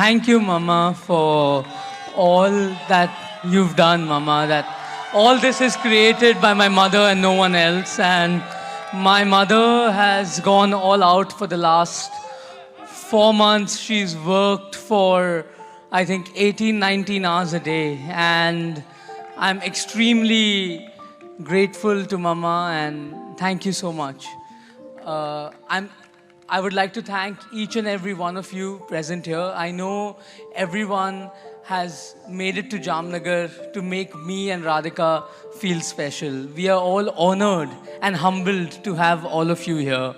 Thank you, Mama, for all that you've done, Mama. That all this is created by my mother and no one else. And my mother has gone all out for the last 4 months. She's worked for, I think, 18, 19 hours a day. And I'm extremely grateful to Mama and thank you so much. Uh, I'm, I would like to thank each and every one of you present here. I know everyone has made it to Jamnagar to make me and Radhika feel special. We are all honored and humbled to have all of you here.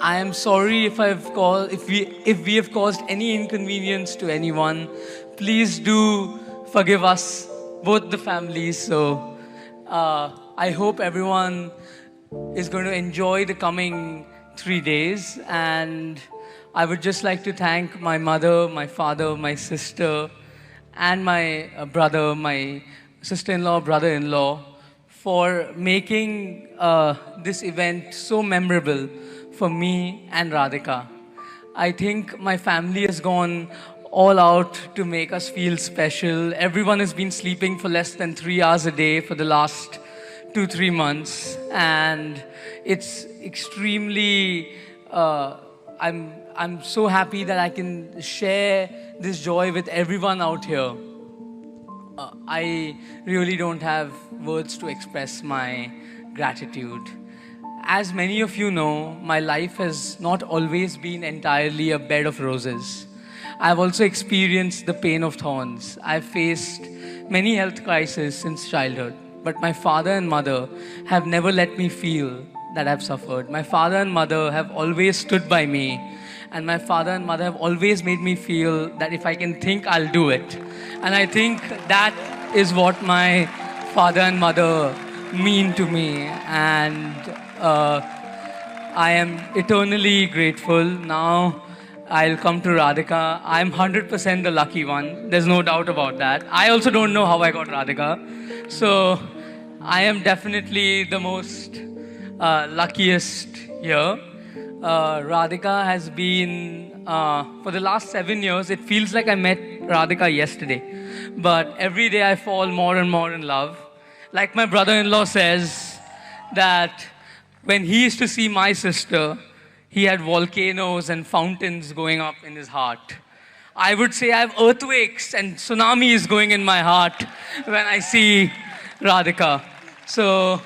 I am sorry if we have caused any inconvenience to anyone. Please do forgive us, both the families. So I hope everyone is going to enjoy the coming 3 days. And I would just like to thank my mother, my father, my sister, and my brother, my sister-in-law, brother-in-law, for making this event so memorable for me and Radhika. I think my family has gone all out to make us feel special. Everyone has been sleeping for less than 3 hours a day for the last 2, 3 months, and it's extremely. I'm so happy that I can share this joy with everyone out here. I really don't have words to express my gratitude. As many of you know, my life has not always been entirely a bed of roses. I've also experienced the pain of thorns. I've faced many health crises since childhood, but my father and mother have never let me feel that I've suffered. My father and mother have always stood by me, and my father and mother have always made me feel that if I can think, I'll do it. And I think that is what my father and mother mean to me. And I am eternally grateful. Now I'll come to Radhika. I'm 100% the lucky one. There's no doubt about that. I also don't know how I got Radhika. So I am definitely the most luckiest here. Radhika has been, for the last 7 years, it feels like I met Radhika yesterday. But every day I fall more and more in love. Like my brother-in-law says, that when he used to see my sister, he had volcanoes and fountains going up in his heart. I would say I have earthquakes and tsunamis going in my heart when I see Radhika. So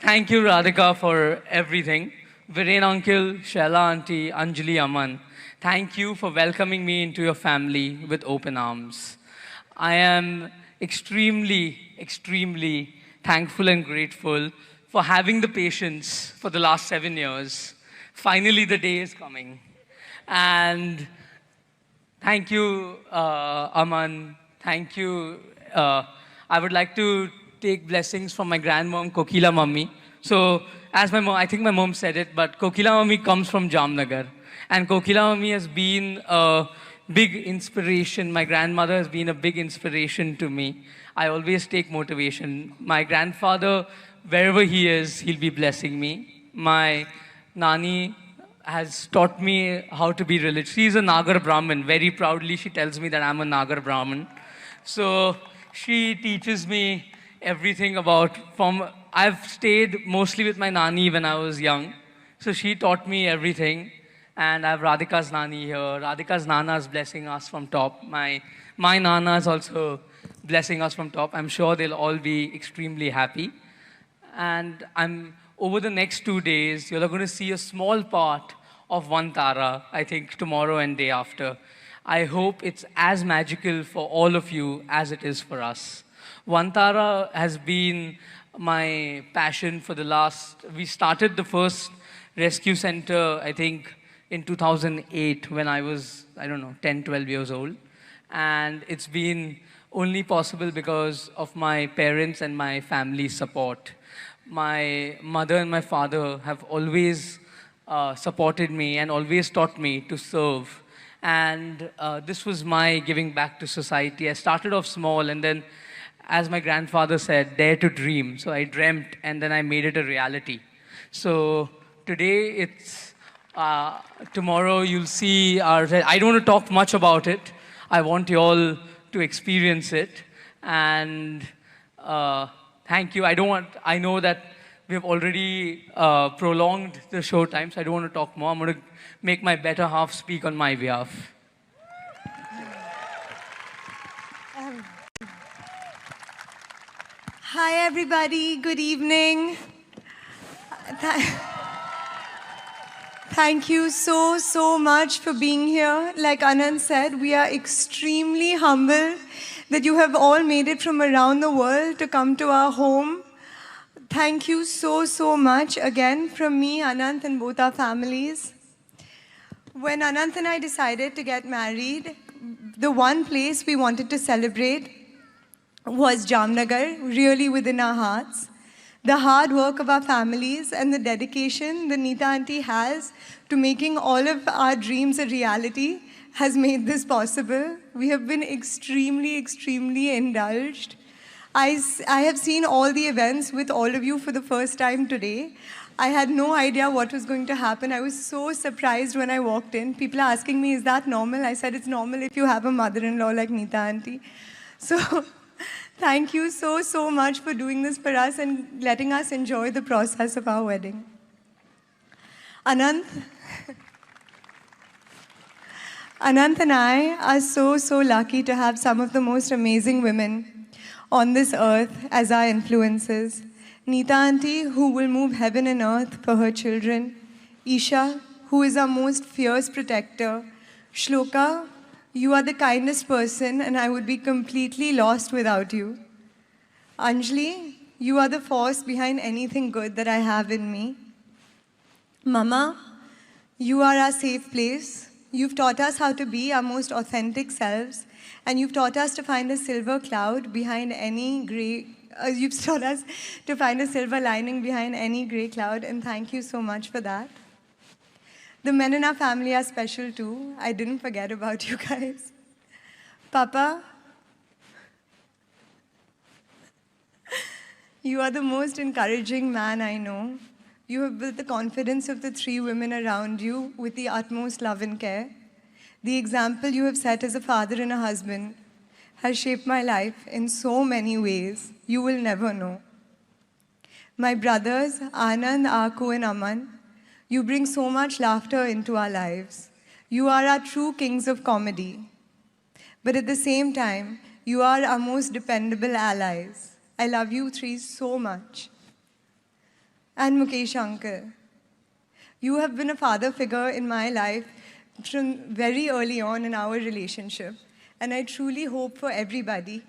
thank you, Radhika, for everything. Viren uncle, Shaila auntie, Anjali Aman, thank you for welcoming me into your family with open arms. I am extremely thankful and grateful for having the patience for the last 7 years. Finally, the day is coming. And thank you, Aman. Thank you. I would like to take blessings from my grandmom, Kokila Mummy. So, as my mom, I think my mom said it, but Kokila Mummy comes from Jamnagar. And Kokila Mummy has been a big inspiration. My grandmother has been a big inspiration to me. I always take motivation. My grandfather, wherever he is, he'll be blessing me. My Nani has taught me how to be religious. She's a Nagar Brahmin. Very proudly, she tells me that I'm a Nagar Brahmin. So she teaches me everything I've stayed mostly with my Nani when I was young. So she taught me everything. And I have Radhika's Nani here. Radhika's Nana is blessing us from top. My Nana is also blessing us from top. I'm sure they'll all be extremely happy. And over the next 2 days, you're going to see a small part of Vantara, I think tomorrow and day after. I hope it's as magical for all of you as it is for us. Vantara has been my passion for we started the first rescue center, I think, in 2008 when I was, 10, 12 years old. And it's been only possible because of my parents and my family's support. My mother and my father have always supported me and always taught me to serve. And this was my giving back to society. I started off small, and then, as my grandfather said, dare to dream. So I dreamt, and then I made it a reality. So today tomorrow you'll see I don't want to talk much about it. I want you all to experience it. And thank you. I know that we have already prolonged the show time, so I don't want to talk more. I'm going to make my better half speak on my behalf. Hi, everybody. Good evening. Thank you so much for being here. Like Anand said, we are extremely humble that you have all made it from around the world to come to our home. Thank you so much again from me, Anant, and both our families. When Anant and I decided to get married, the one place we wanted to celebrate was Jamnagar, really within our hearts. The hard work of our families and the dedication that Neeta Auntie has to making all of our dreams a reality has made this possible. We have been extremely indulged. I have seen all the events with all of you for the first time today. I had no idea what was going to happen. I was so surprised when I walked in. People are asking me, is that normal? I said, it's normal if you have a mother-in-law like Neeta Auntie. So thank you so much for doing this for us and letting us enjoy the process of our wedding. Anant and I are so lucky to have some of the most amazing women on this earth as our influences. Neeta Auntie, who will move heaven and earth for her children. Isha, who is our most fierce protector. Shloka, you are the kindest person and I would be completely lost without you. Anjali, you are the force behind anything good that I have in me. Mama, you are our safe place. You've taught us how to be our most authentic selves, and you've taught us to find a silver cloud behind any gray. You've taught us to find a silver lining behind any gray cloud, and thank you so much for that. The men in our family are special too. I didn't forget about you guys. Papa, you are the most encouraging man I know. You have built the confidence of the three women around you with the utmost love and care. The example you have set as a father and a husband has shaped my life in so many ways you will never know. My brothers, Anand, Aku, and Aman, you bring so much laughter into our lives. You are our true kings of comedy. But at the same time, you are our most dependable allies. I love you three so much. And Mukesh uncle, you have been a father figure in my life from very early on in our relationship. And I truly hope for everybody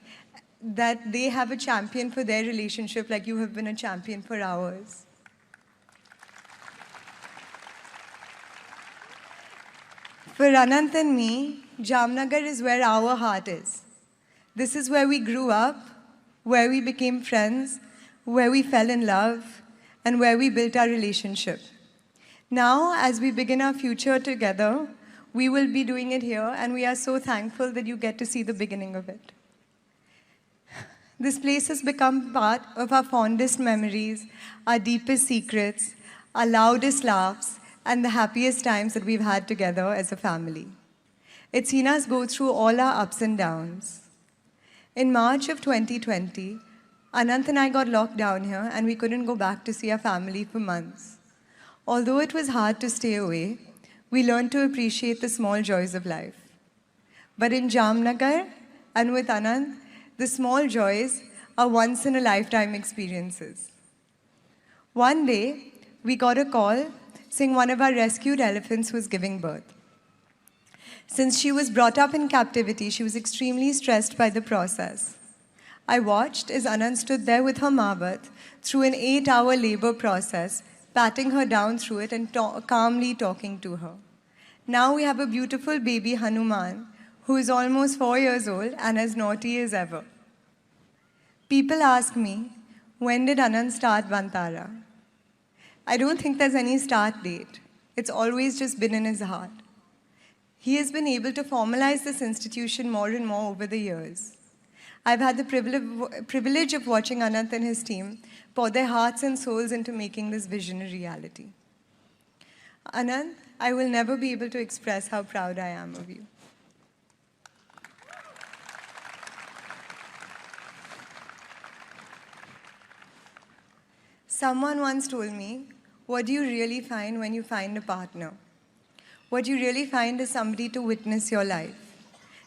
that they have a champion for their relationship like you have been a champion for ours. For Anant and me, Jamnagar is where our heart is. This is where we grew up, where we became friends, where we fell in love, and where we built our relationship. Now, as we begin our future together, we will be doing it here, and we are so thankful that you get to see the beginning of it. This place has become part of our fondest memories, our deepest secrets, our loudest laughs, and the happiest times that we've had together as a family. It's seen us go through all our ups and downs. In March of 2020, Anant and I got locked down here and we couldn't go back to see our family for months. Although it was hard to stay away, we learned to appreciate the small joys of life. But in Jamnagar and with Anant, the small joys are once-in-a-lifetime experiences. One day, we got a call saying one of our rescued elephants was giving birth. Since she was brought up in captivity, she was extremely stressed by the process. I watched as Anand stood there with her Mavat through an 8-hour labor process, patting her down through it and calmly talking to her. Now we have a beautiful baby Hanuman who is almost 4 years old and as naughty as ever. People ask me, when did Anand start Vantara? I don't think there's any start date. It's always just been in his heart. He has been able to formalize this institution more and more over the years. I've had the privilege of watching Anant and his team pour their hearts and souls into making this vision a reality. Anant, I will never be able to express how proud I am of you. Someone once told me, what do you really find when you find a partner? What you really find is somebody to witness your life.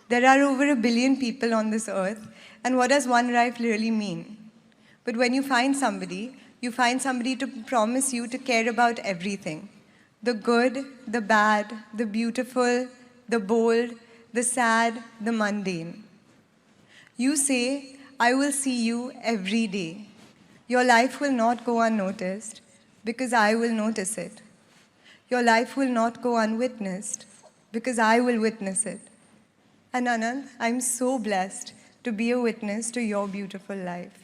There are over 1 billion people on this earth, and what does one life really mean? But when you find somebody to promise you to care about everything. The good, the bad, the beautiful, the bold, the sad, the mundane. You say, I will see you every day. Your life will not go unnoticed because I will notice it. Your life will not go unwitnessed because I will witness it. And Anant, I'm so blessed to be a witness to your beautiful life.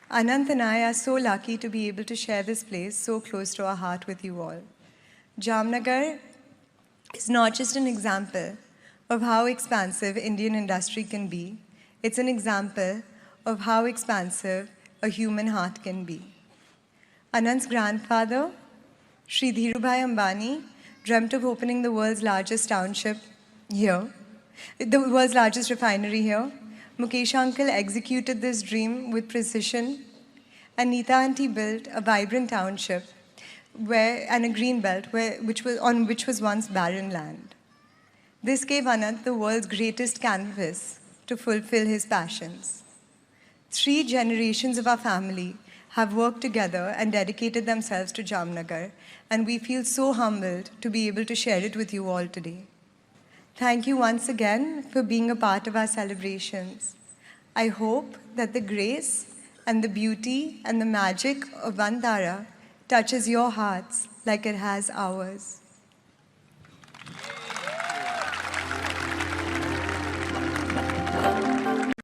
Anant and I are so lucky to be able to share this place so close to our heart with you all. Jamnagar is not just an example of how expansive Indian industry can be, it's an example of how expansive a human heart can be. Anant's grandfather, Shri Dhirubhai Ambani, dreamt of opening the world's largest township here, the world's largest refinery here. Mukesh uncle executed this dream with precision, and Neeta auntie built a vibrant township and a green belt which was once barren land. This gave Anant the world's greatest canvas to fulfill his passions. 3 generations of our family have worked together and dedicated themselves to Jamnagar, and we feel so humbled to be able to share it with you all today. Thank you once again for being a part of our celebrations. I hope that the grace and the beauty and the magic of Vantara touches your hearts like it has ours.